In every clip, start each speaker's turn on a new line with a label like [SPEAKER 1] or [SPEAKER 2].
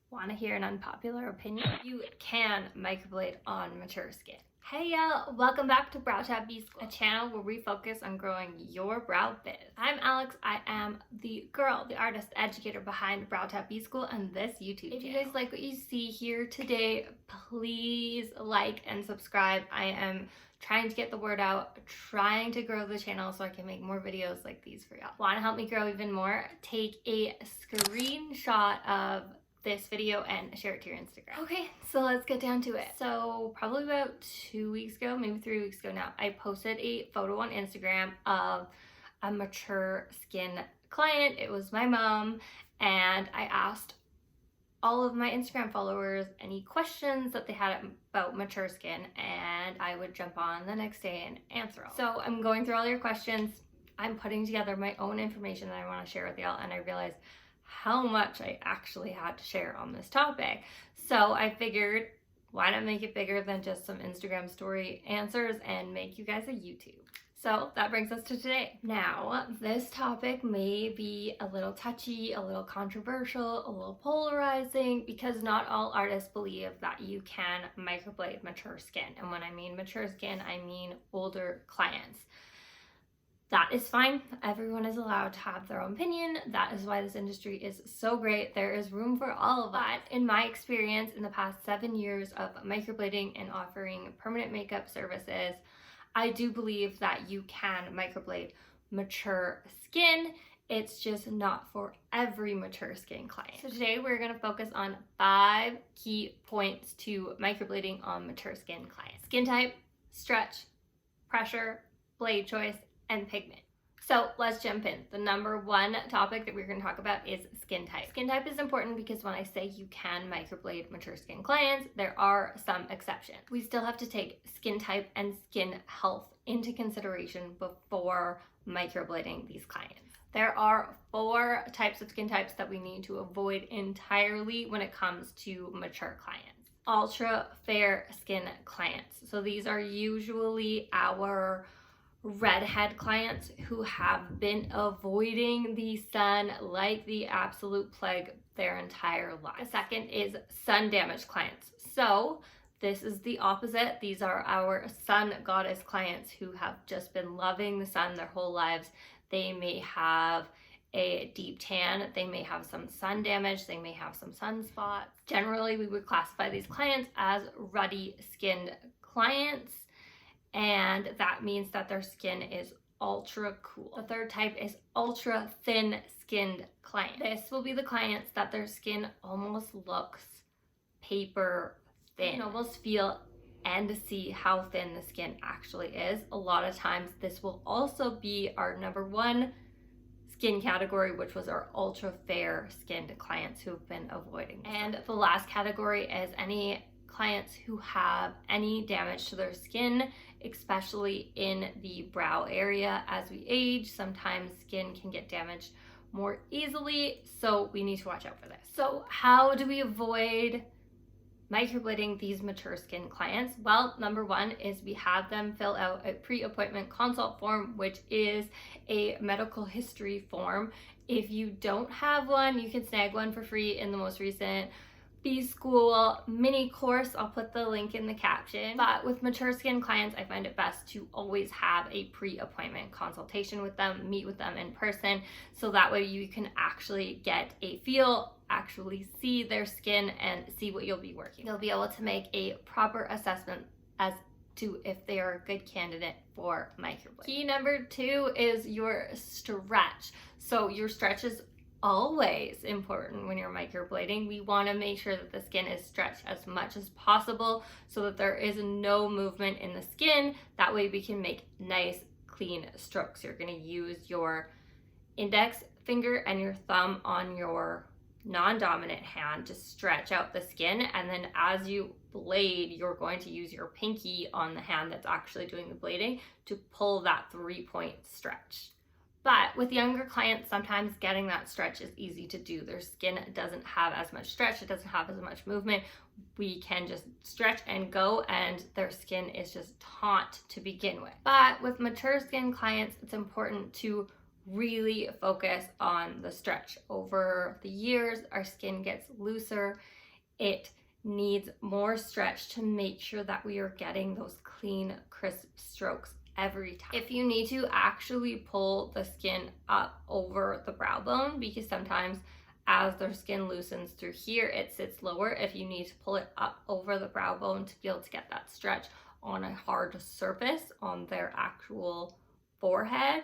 [SPEAKER 1] Want to hear an unpopular opinion? You can microblade on mature skin. Hey y'all, welcome back to BrowTab, BSchool, a channel where we focus on growing your brow biz. I'm Alex, I am the girl, the artist, the educator behind BrowTab, BSchool and this YouTube channel. If you guys like what you see here today, please like and subscribe. I am trying to get the word out, trying to grow the channel so I can make more videos like these for y'all. Want to help me grow even more? Take a screenshot of this video and share it to your Instagram. Okay, so let's get down to it. So probably about 2 weeks ago, maybe 3 weeks ago now, I posted a photo on Instagram of a mature skin client. It was my mom, and I asked all of my Instagram followers any questions that they had about mature skin, and I would jump on the next day and answer all. So I'm going through all your questions. I'm putting together my own information that I want to share with y'all, and I realized how much I actually had to share on this topic. So I figured, why not make it bigger than just some Instagram story answers and make you guys a YouTube? So that brings us to today. Now, this topic may be a little touchy, a little controversial, a little polarizing, because not all artists believe that you can microblade mature skin. And when I mean mature skin, I mean older clients. That is fine. Everyone is allowed to have their own opinion. That is why this industry is so great. There is room for all of us. In my experience, in the past 7 years of microblading and offering permanent makeup services, I do believe that you can microblade mature skin. It's just not for every mature skin client. So today we're going to focus on 5 key points to microblading on mature skin clients: skin type, stretch, pressure, blade choice, and pigment. So let's jump in. The number one topic that we're going to talk about is skin type. Skin type is important because when I say you can microblade mature skin clients, there are some exceptions. We still have to take skin type and skin health into consideration before microblading these clients. There are 4 types of skin types that we need to avoid entirely when it comes to mature clients. Ultra fair skin clients. So these are usually our redhead clients who have been avoiding the sun like the absolute plague their entire life. The second is sun damaged clients. So this is the opposite. These are our sun goddess clients who have just been loving the sun their whole lives. They may have a deep tan, they may have some sun damage, they may have some sunspots. Generally, we would classify these clients as ruddy skinned clients, and that means that their skin is ultra cool. The third type is ultra thin skinned client. This will be the clients that their skin almost looks paper thin. You can almost feel and see how thin the skin actually is. A lot of times this will also be our number 1 skin category, which was our ultra fair skinned clients who have been avoiding. And the last category is any clients who have any damage to their skin, especially in the brow area. As we age, sometimes skin can get damaged more easily, so we need to watch out for this. So how do we avoid microblading these mature skin clients? Well, number 1 is we have them fill out a pre-appointment consult form, which is a medical history form. If you don't have one, you can snag one for free in the most recent BSchool mini course. I'll put the link in the caption. But with mature skin clients, I find it best to always have a pre-appointment consultation with them, meet with them in person, so that way you can actually get a feel, actually see their skin and see what you'll be working. You'll be able to make a proper assessment as to if they are a good candidate for microblading. Key number 2 is your stretch. So your stretch is always important when you're microblading. We want to make sure that the skin is stretched as much as possible so that there is no movement in the skin. That way we can make nice clean strokes. You're going to use your index finger and your thumb on your non-dominant hand to stretch out the skin, and then as you blade, you're going to use your pinky on the hand that's actually doing the blading to pull that 3-point stretch. But with younger clients, sometimes getting that stretch is easy to do. Their skin doesn't have as much stretch, it doesn't have as much movement. We can just stretch and go, and their skin is just taut to begin with. But with mature skin clients, it's important to really focus on the stretch. Over the years, our skin gets looser. It needs more stretch to make sure that we are getting those clean, crisp strokes every time. If you need to actually pull the skin up over the brow bone, because sometimes as their skin loosens through here, it sits lower. If you need to pull it up over the brow bone to be able to get that stretch on a hard surface on their actual forehead,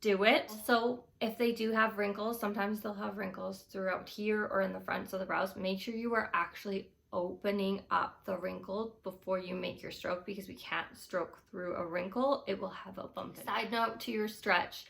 [SPEAKER 1] do it. So if they do have wrinkles, sometimes they'll have wrinkles throughout here or in the fronts of the brows, make sure you are actually opening up the wrinkle before you make your stroke, because we can't stroke through a wrinkle. It will have a bump. Side note to your stretch,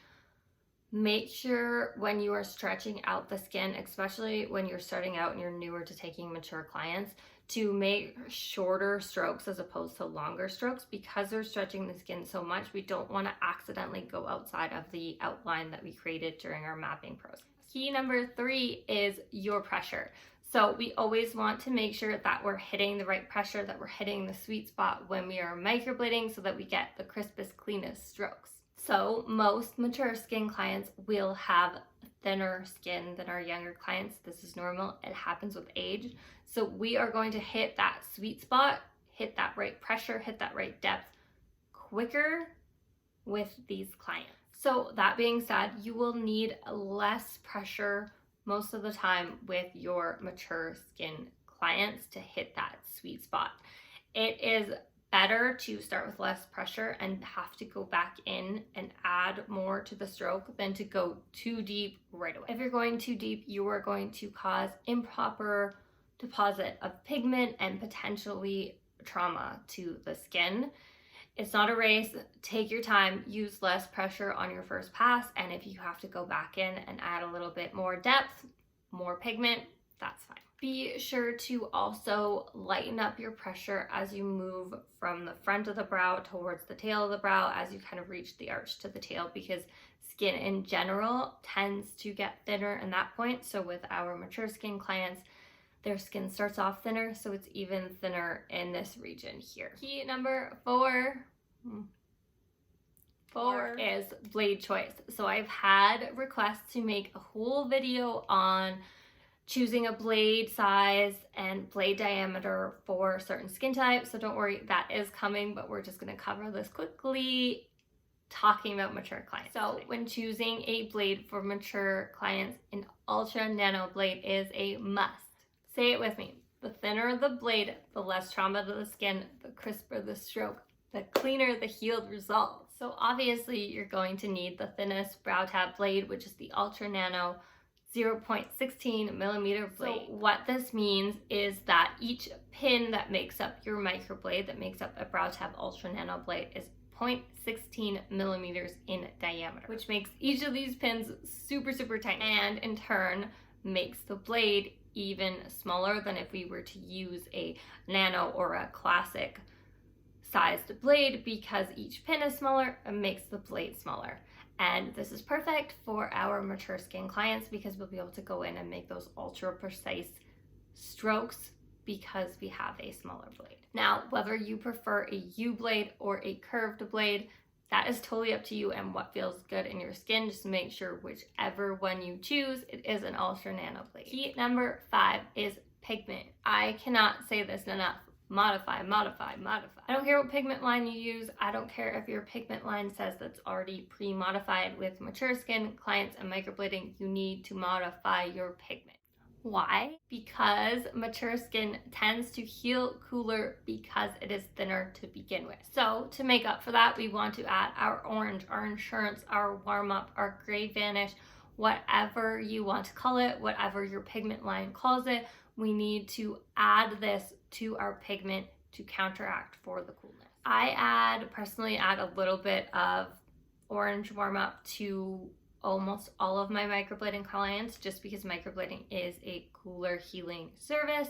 [SPEAKER 1] make sure when you are stretching out the skin, especially when you're starting out and you're newer to taking mature clients, to make shorter strokes as opposed to longer strokes, because they're stretching the skin so much. We don't want to accidentally go outside of the outline that we created during our mapping process. Key number 3 is your pressure. So we always want to make sure that we're hitting the right pressure, that we're hitting the sweet spot when we are microblading, so that we get the crispest, cleanest strokes. So most mature skin clients will have thinner skin than our younger clients. This is normal. It happens with age. So we are going to hit that sweet spot, hit that right pressure, hit that right depth quicker with these clients. So that being said, you will need less pressure most of the time with your mature skin clients to hit that sweet spot. It is better to start with less pressure and have to go back in and add more to the stroke than to go too deep right away. If you're going too deep, you are going to cause improper deposit of pigment and potentially trauma to the skin. It's not a race. Take your time, use less pressure on your first pass, and if you have to go back in and add a little bit more depth, more pigment, that's fine. Be sure to also lighten up your pressure as you move from the front of the brow towards the tail of the brow as you kind of reach the arch to the tail, because skin in general tends to get thinner in that point. So with our mature skin clients, their skin starts off thinner, so it's even thinner in this region here. Key number 4 is blade choice. So I've had requests to make a whole video on choosing a blade size and blade diameter for certain skin types. So don't worry, that is coming, but we're just going to cover this quickly, talking about mature clients. So when choosing a blade for mature clients, an ultra nano blade is a must. Say it with me. The thinner the blade, the less trauma to the skin, the crisper the stroke, the cleaner the healed result. So obviously you're going to need the thinnest BrowTab blade, which is the ultra nano 0.16 millimeter blade. So what this means is that each pin that makes up your microblade, that makes up a BrowTab ultra nano blade, is 0.16 millimeters in diameter, which makes each of these pins super, super tiny, and in turn makes the blade even smaller than if we were to use a nano or a classic sized blade, because each pin is smaller and makes the blade smaller. And this is perfect for our mature skin clients because we'll be able to go in and make those ultra precise strokes because we have a smaller blade. Now, whether you prefer a U blade or a curved blade, that is totally up to you and what feels good in your skin. Just make sure whichever one you choose, it is an ultra nano blade. Key number 5 is pigment. I cannot say this enough. Modify, modify, modify. I don't care what pigment line you use. I don't care if your pigment line says that's already pre-modified. With mature skin clients and microblading, you need to modify your pigment. Why? Because mature skin tends to heal cooler because it is thinner to begin with. So to make up for that, we want to add our orange, our insurance, our warm up, our gray vanish, whatever you want to call it, whatever your pigment line calls it. We need to add this to our pigment to counteract for the coolness. I personally add a little bit of orange warm up to almost all of my microblading clients, just because microblading is a cooler healing service,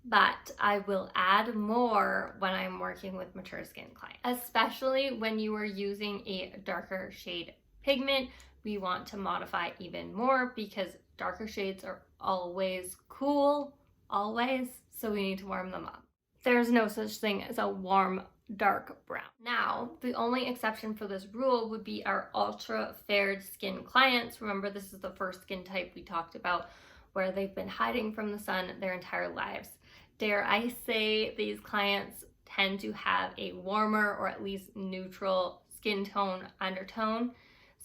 [SPEAKER 1] but I will add more when I'm working with mature skin clients, especially when you are using a darker shade pigment. We want to modify even more because darker shades are always cool, always, so we need to warm them up. There's no such thing as a warm dark brown. Now, the only exception for this rule would be our ultra fair skin clients. Remember, this is the first skin type we talked about where they've been hiding from the sun their entire lives. Dare I say these clients tend to have a warmer or at least neutral skin tone undertone,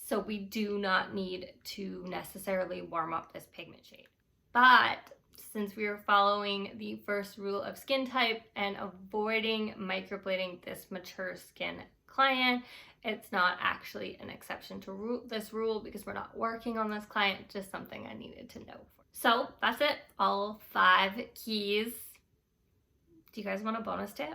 [SPEAKER 1] so we do not need to necessarily warm up this pigment shade. But since we are following the first rule of skin type and avoiding microblading this mature skin client, it's not actually an exception to this rule because we're not working on this client, just something I needed to know. So that's it, all 5 keys. Do you guys want a bonus tip?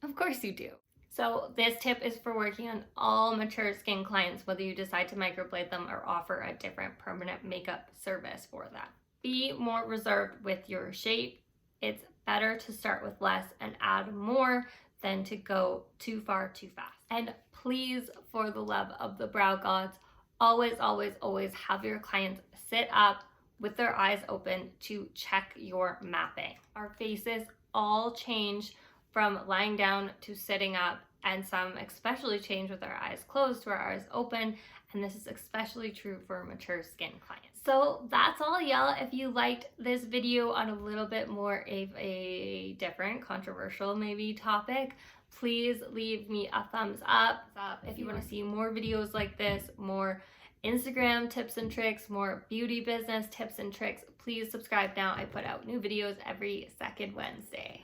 [SPEAKER 1] Of course you do. So this tip is for working on all mature skin clients, whether you decide to microblade them or offer a different permanent makeup service for that. Be more reserved with your shape. It's better to start with less and add more than to go too far too fast. And please, for the love of the brow gods, always, always, always have your clients sit up with their eyes open to check your mapping. Our faces all change from lying down to sitting up, and some especially change with our eyes closed to our eyes open, and this is especially true for mature skin clients. So that's all, y'all. If you liked this video on a little bit more of a different, controversial maybe topic, please leave me a thumbs up. If you want to see more videos like this, more Instagram tips and tricks, more beauty business tips and tricks, please subscribe now. I put out new videos every second Wednesday.